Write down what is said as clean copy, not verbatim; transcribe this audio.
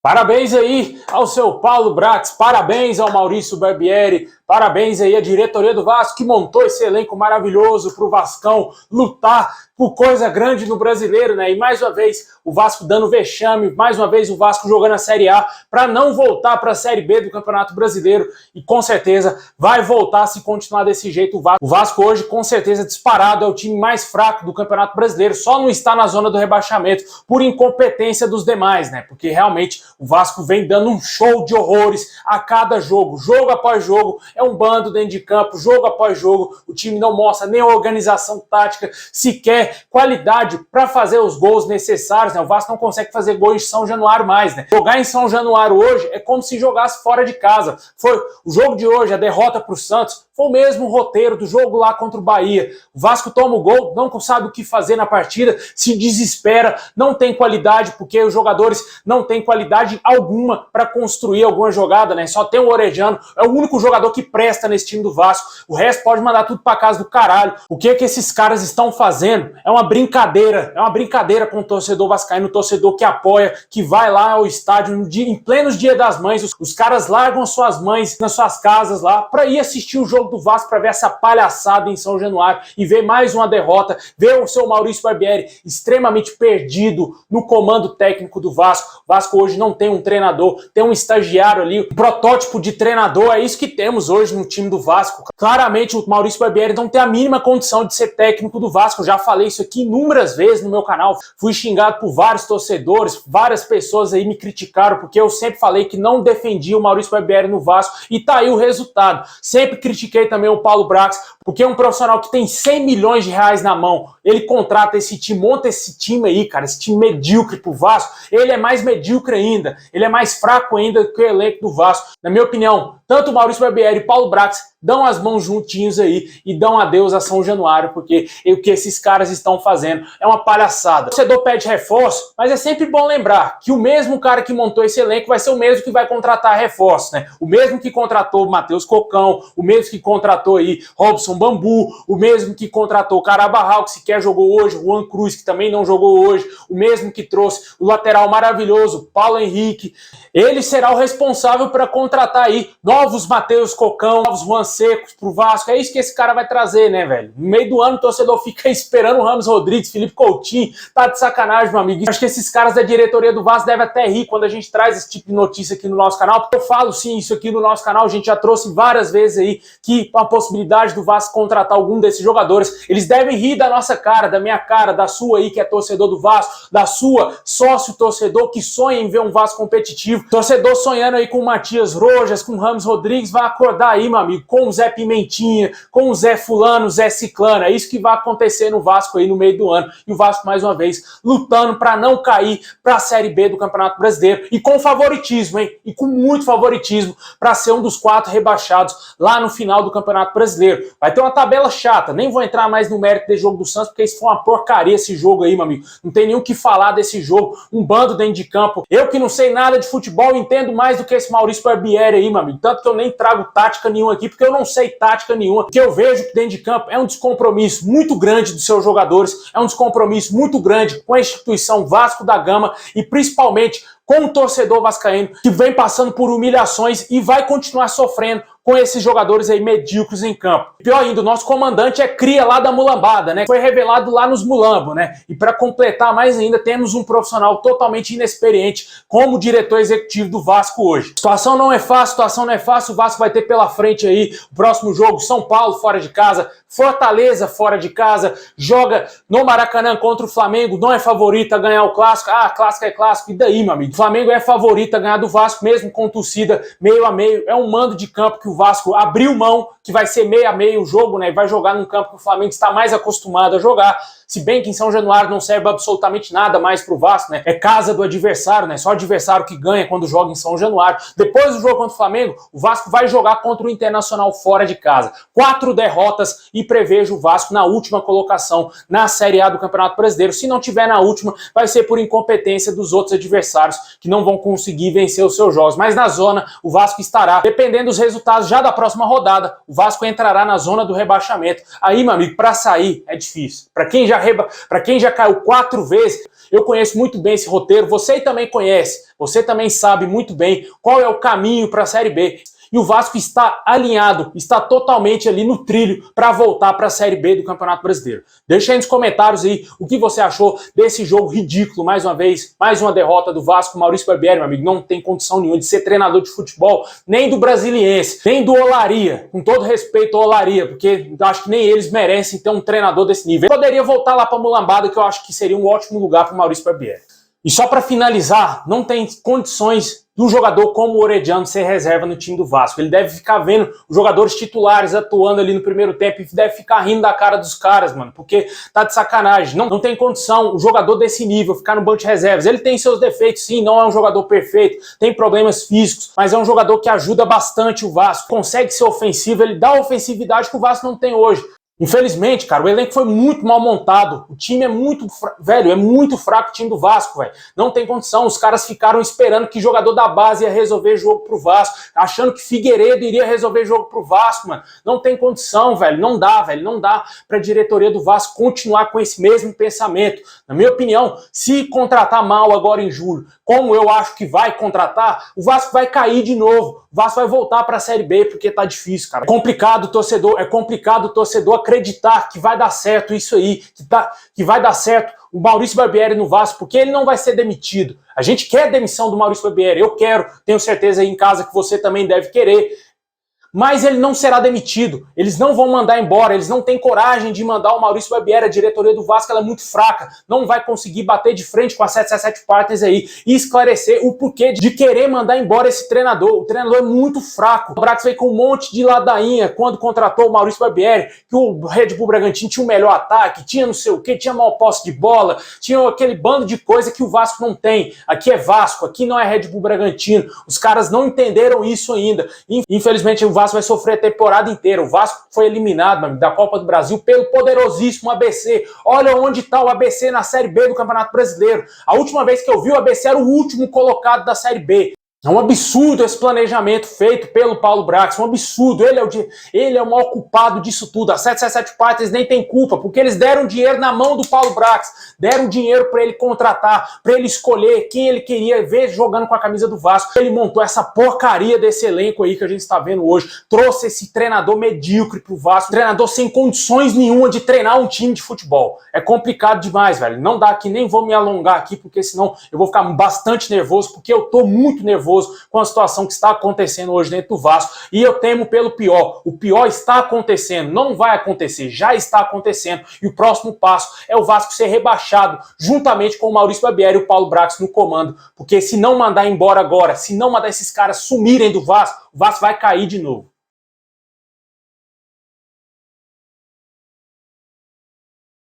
Parabéns aí ao seu Paulo Brax, parabéns ao Maurício Barbieri, parabéns aí à diretoria do Vasco que montou esse elenco maravilhoso para o Vascão lutar por coisa grande no Brasileiro, né? E mais uma vez o Vasco dando vexame, mais uma vez o Vasco jogando a Série A para não voltar para a Série B do Campeonato Brasileiro e com certeza vai voltar se continuar desse jeito. O Vasco hoje com certeza disparado é o time mais fraco do Campeonato Brasileiro, só não está na zona do rebaixamento por incompetência dos demais, né? Porque realmente o Vasco vem dando um show de horrores a cada jogo, jogo após jogo, é um bando dentro de campo, jogo após jogo, o time não mostra nem organização tática, sequer qualidade para fazer os gols necessários, né? O Vasco não consegue fazer gol em São Januário mais, né? Jogar em São Januário hoje é como se jogasse fora de casa. Foi o jogo de hoje, a derrota para o Santos, foi o mesmo roteiro do jogo lá contra o Bahia. O Vasco toma o gol, não sabe o que fazer na partida, se desespera, não tem qualidade, porque os jogadores não têm qualidade alguma para construir alguma jogada, né? Só tem o Orejano, é o único jogador que presta nesse time do Vasco. O resto pode mandar tudo para casa do caralho. O que esses caras estão fazendo é uma brincadeira com o torcedor vascaíno, o torcedor que apoia, que vai lá ao estádio em plenos Dia das Mães. Os caras largam suas mães nas suas casas lá para ir assistir o jogo do Vasco, para ver essa palhaçada em São Januário e ver mais uma derrota, ver o seu Maurício Barbieri extremamente perdido no comando técnico do Vasco. O Vasco hoje não tem um treinador, tem um estagiário ali, um protótipo de treinador, é isso que temos hoje no time do Vasco. Claramente o Maurício Barbieri não tem a mínima condição de ser técnico do Vasco, eu já falei isso aqui inúmeras vezes no meu canal, fui xingado por vários torcedores, várias pessoas aí me criticaram, porque eu sempre falei que não defendia o Maurício Barbieri no Vasco, e tá aí o resultado. Sempre critiquei também o Paulo Brax, porque é um profissional que tem 100 milhões de reais na mão, ele contrata esse time, monta esse time aí, cara, esse time medíocre pro Vasco, ele é mais medíocre ainda, ele é mais fraco ainda que o elenco do Vasco. Na minha opinião, tanto o Maurício Barbieri e Paulo Brax dão as mãos juntinhos aí e dão adeus a São Januário, porque o que esses caras estão fazendo é uma palhaçada. O torcedor pede reforço, mas é sempre bom lembrar que o mesmo cara que montou esse elenco vai ser o mesmo que vai contratar reforço, né? O mesmo que contratou o Matheus Cocão, o mesmo que contratou aí Robson Bambu, o mesmo que contratou o Carabarral, que sequer jogou hoje, o Juan Cruz, que também não jogou hoje, o mesmo que trouxe o lateral maravilhoso, Paulo Henrique. Ele será o responsável para contratar aí novos Matheus Cocão, novos Juan Secos pro Vasco. É isso que esse cara vai trazer, né, velho? No meio do ano o torcedor fica esperando o Ramos Rodrigues, Felipe Coutinho, tá de sacanagem, meu amigo. Acho que esses caras da diretoria do Vasco devem até rir quando a gente traz esse tipo de notícia aqui no nosso canal, porque eu falo sim isso aqui no nosso canal, a gente já trouxe várias vezes aí que a possibilidade do Vasco contratar algum desses jogadores, eles devem rir da nossa cara, da minha cara, da sua aí que é torcedor do Vasco, da sua sócio torcedor que sonha em ver um Vasco competitivo, torcedor sonhando aí com o Matias Rojas, com o Ramos Rodrigues, vai acordar aí, meu amigo, com o Zé Pimentinha, com o Zé Fulano, Zé Ciclano, é isso que vai acontecer no Vasco aí no meio do ano, e o Vasco mais uma vez lutando para não cair para a Série B do Campeonato Brasileiro, e com favoritismo, hein, e com muito favoritismo para ser um dos 4 rebaixados lá no final do Campeonato Brasileiro. Vai ter uma tabela chata, nem vou entrar mais no mérito desse jogo do Santos, porque isso foi uma porcaria esse jogo aí, meu amigo, não tem nem o que falar desse jogo, um bando dentro de campo, eu que não sei nada de futebol, entendo mais do que esse Maurício Barbieri aí, meu amigo, tanto que eu nem trago tática nenhuma aqui, porque eu não sei tática nenhuma, porque eu vejo que dentro de campo é um descompromisso muito grande dos seus jogadores, é um descompromisso muito grande com a instituição Vasco da Gama e principalmente com o torcedor vascaíno que vem passando por humilhações e vai continuar sofrendo com esses jogadores aí medíocres em campo. Pior ainda, o nosso comandante é cria lá da mulambada, né? Foi revelado lá nos mulambos, né? E para completar mais ainda, temos um profissional totalmente inexperiente como diretor executivo do Vasco hoje. Situação não é fácil, o Vasco vai ter pela frente aí o próximo jogo, São Paulo fora de casa, Fortaleza fora de casa, joga no Maracanã contra o Flamengo, não é favorito a ganhar o clássico, clássico é clássico, e daí, meu amigo? O Flamengo é favorito a ganhar do Vasco, mesmo com torcida meio a meio, é um mando de campo que o Vasco abriu mão, que vai ser meio a meio o jogo, né? Vai jogar num campo que o Flamengo está mais acostumado a jogar. Se bem que em São Januário não serve absolutamente nada mais pro Vasco, né? É casa do adversário, né? Só o adversário que ganha quando joga em São Januário. Depois do jogo contra o Flamengo, o Vasco vai jogar contra o Internacional fora de casa. 4 derrotas e prevejo o Vasco na última colocação na Série A do Campeonato Brasileiro. Se não tiver na última, vai ser por incompetência dos outros adversários que não vão conseguir vencer os seus jogos. Mas na zona, o Vasco estará, dependendo dos resultados já da próxima rodada, o Vasco entrará na zona do rebaixamento. Aí, meu amigo, para sair é difícil. Para quem já caiu 4 vezes, eu conheço muito bem esse roteiro, você também conhece, você também sabe muito bem qual é o caminho para a Série B. E o Vasco está alinhado, está totalmente ali no trilho para voltar para a Série B do Campeonato Brasileiro. Deixa aí nos comentários aí o que você achou desse jogo ridículo, mais uma vez, mais uma derrota do Vasco. Maurício Barbieri, meu amigo, não tem condição nenhuma de ser treinador de futebol, nem do Brasiliense, nem do Olaria, com todo respeito ao Olaria, porque acho que nem eles merecem ter um treinador desse nível. Eu poderia voltar lá para Mulambada, que eu acho que seria um ótimo lugar para o Maurício Barbieri. E só para finalizar, não tem condições do jogador como o Orediano ser reserva no time do Vasco. Ele deve ficar vendo os jogadores titulares atuando ali no primeiro tempo e deve ficar rindo da cara dos caras, mano, porque tá de sacanagem. Não tem condição o jogador desse nível ficar no banco de reservas. Ele tem seus defeitos, sim, não é um jogador perfeito, tem problemas físicos, mas é um jogador que ajuda bastante o Vasco, consegue ser ofensivo, ele dá a ofensividade que o Vasco não tem hoje. Infelizmente, cara, o elenco foi muito mal montado. O time é muito, velho, é muito fraco o time do Vasco, velho. Não tem condição. Os caras ficaram esperando que jogador da base ia resolver jogo pro Vasco, achando que Figueiredo iria resolver jogo pro Vasco, mano. Não tem condição, velho. Não dá, velho. Não dá pra diretoria do Vasco continuar com esse mesmo pensamento. Na minha opinião, se contratar mal agora em julho, como eu acho que vai contratar, o Vasco vai cair de novo. O Vasco vai voltar pra Série B porque tá difícil, cara. É complicado o torcedor acreditar que vai dar certo isso aí, que vai dar certo o Maurício Barbieri no Vasco, porque ele não vai ser demitido. A gente quer a demissão do Maurício Barbieri, eu quero, tenho certeza aí em casa que você também deve querer. Mas ele não será demitido, eles não vão mandar embora, eles não têm coragem de mandar o Maurício Barbieri. A diretoria do Vasco ela é muito fraca, não vai conseguir bater de frente com a 777 Partners aí e esclarecer o porquê de querer mandar embora esse treinador. O treinador é muito fraco. O Brax veio com um monte de ladainha quando contratou o Maurício Barbieri, que o Red Bull Bragantino tinha o melhor ataque, tinha não sei o que, tinha maior posse de bola, tinha aquele bando de coisa que o Vasco não tem. Aqui é Vasco, aqui não é Red Bull Bragantino. Os caras não entenderam isso ainda. Infelizmente o Vasco vai sofrer a temporada inteira. O Vasco foi eliminado da Copa do Brasil pelo poderosíssimo ABC. Olha onde está o ABC na Série B do Campeonato Brasileiro. A última vez que eu vi o ABC era o último colocado da Série B. É um absurdo esse planejamento feito pelo Paulo Brax, um absurdo. Ele é o maior culpado disso tudo. A 777 Partners nem tem culpa, porque eles deram dinheiro na mão do Paulo Brax, deram dinheiro para ele contratar, para ele escolher quem ele queria ver jogando com a camisa do Vasco. Ele montou essa porcaria desse elenco aí que a gente está vendo hoje, trouxe esse treinador medíocre pro Vasco, treinador sem condições nenhuma de treinar um time de futebol. É complicado demais, velho. Não dá aqui, nem vou me alongar aqui, porque senão eu vou ficar bastante nervoso, porque eu tô muito nervoso com a situação que está acontecendo hoje dentro do Vasco, e eu temo pelo pior. O pior está acontecendo, não vai acontecer, já está acontecendo, e o próximo passo é o Vasco ser rebaixado, juntamente com o Maurício Barbieri e o Paulo Brax no comando, porque se não mandar embora agora, se não mandar esses caras sumirem do Vasco, o Vasco vai cair de novo.